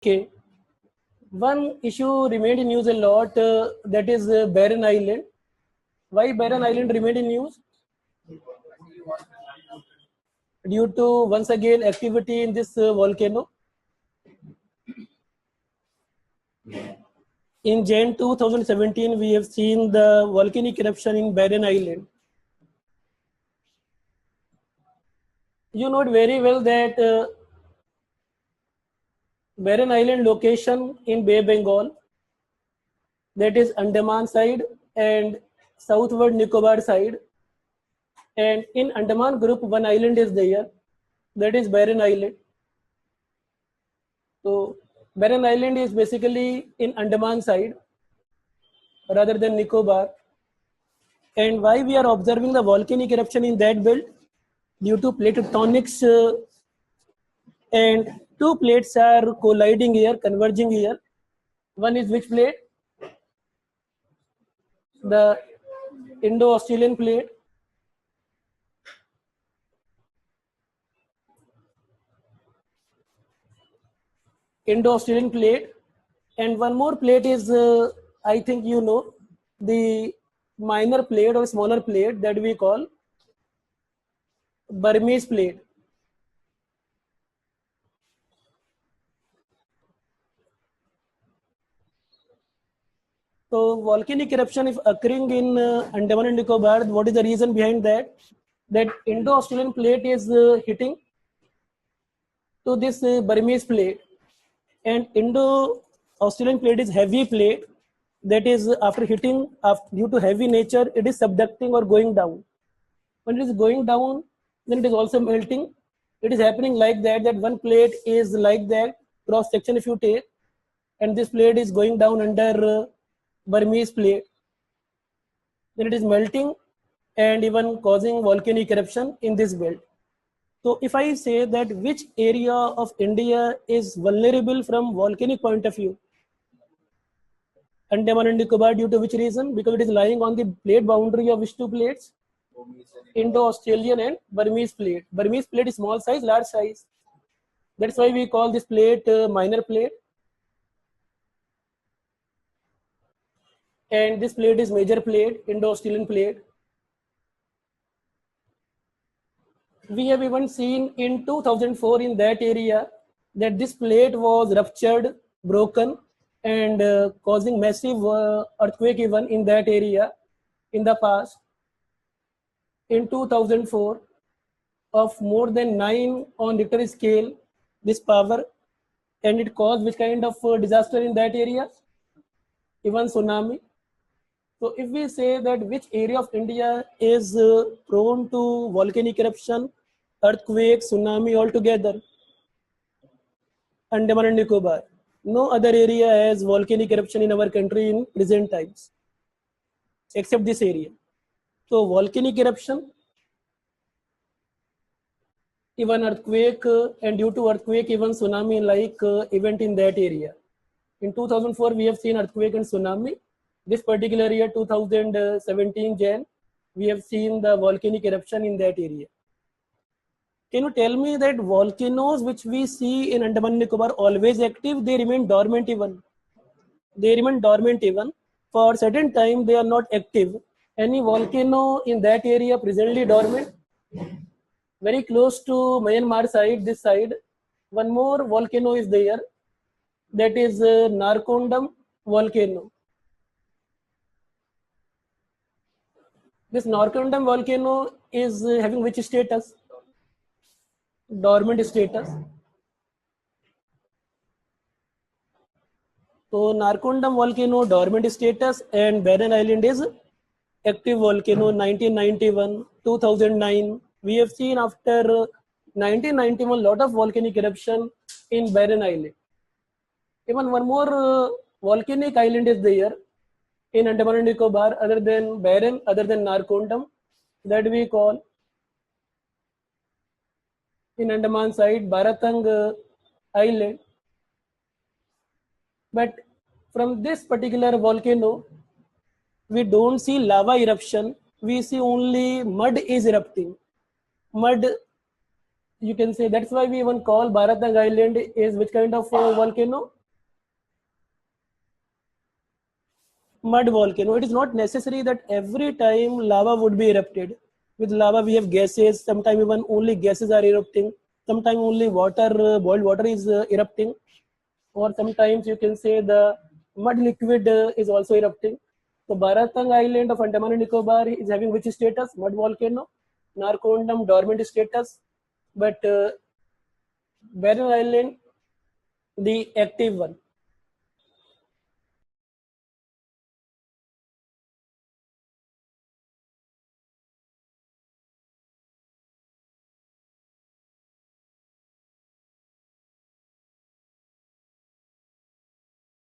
Okay. One issue remained in news a lot, that is Barren Island. Why Barren Island remained in news? Due to, once again, activity in this volcano. In Jan 2017, we have seen the volcanic eruption in Barren Island. You know very well that Barren Island location in Bay Bengal, that is Andaman side and southward Nicobar side. And in Andaman group, one island is there, that is Barren Island. So Barren Island is basically in Andaman side rather than Nicobar. And why we are observing the volcanic eruption in that belt? Due to plate tectonics, and two plates are colliding here, converging here. One is which plate? The Indo-Australian plate. Indo-Australian plate, and one more plate is, I think you know, the minor plate or smaller plate that we call Burmese plate. So volcanic eruption if occurring in Andaman and Nicobar, what is the reason behind that? That Indo-Australian plate is hitting to this Burmese plate, and Indo-Australian plate is heavy plate, that is after hitting, due to heavy nature, it is subducting or going down. When it is going down, then it is also melting. It is happening like that, that one plate is like that, cross section if you take, and this plate is going down under Burmese plate. Then it is melting and even causing volcanic eruption in this belt. So if I say that which area of India is vulnerable from volcanic point of view, Andaman and Nicobar, due to which reason? Because it is lying on the plate boundary of which two plates? Indo-Australian and Burmese plate. Burmese plate is small size, large size. That's why we call this plate minor plate. And this plate is major plate, Indo-Australian plate. We have even seen in 2004 in that area that this plate was ruptured, broken, and causing massive earthquake even in that area in the past. In 2004, of more than 9 on Richter scale, this power, and it caused which kind of disaster in that area? Even tsunami. So if we say that which area of India is prone to volcanic eruption, earthquake, tsunami altogether, Andaman and Nicobar. No other area has volcanic eruption in our country in present times, except this area. So volcanic eruption, even earthquake, and due to earthquake, even tsunami like event in that area. In 2004, we have seen earthquake and tsunami. This particular year, 2017 Jan, we have seen the volcanic eruption in that area. Can you tell me that volcanoes which we see in Andaman and Nicobar always active? They remain dormant even. They remain dormant even. For certain time, they are not active. Any volcano in that area presently dormant? Very close to Myanmar side, this side, one more volcano is there. That is Narcondam volcano. This Narcondam volcano is having which status? Dormant status. So Narcondam volcano dormant status, and Barren Island is active volcano. 1991, 2009. We have seen after 1991 lot of volcanic eruption in Barren Island. Even one more volcanic island is there in Andaman and Nicobar other than Barren, other than Narcondam, that we call in Andaman side Baratang Island. But from this particular volcano, we don't see lava eruption, we see only mud is erupting. Mud you can say that's why we even call Baratang Island is which kind of volcano? Mud volcano. It is not necessary that every time lava would be erupted. With lava, we have gases. Sometimes even only gases are erupting. Sometimes only water, boiled water is erupting. Or sometimes you can say the mud liquid is also erupting. So Baratang Island of Andaman and Nicobar is having which status? Mud volcano. Narcondam dormant status. But Barren Island, the active one.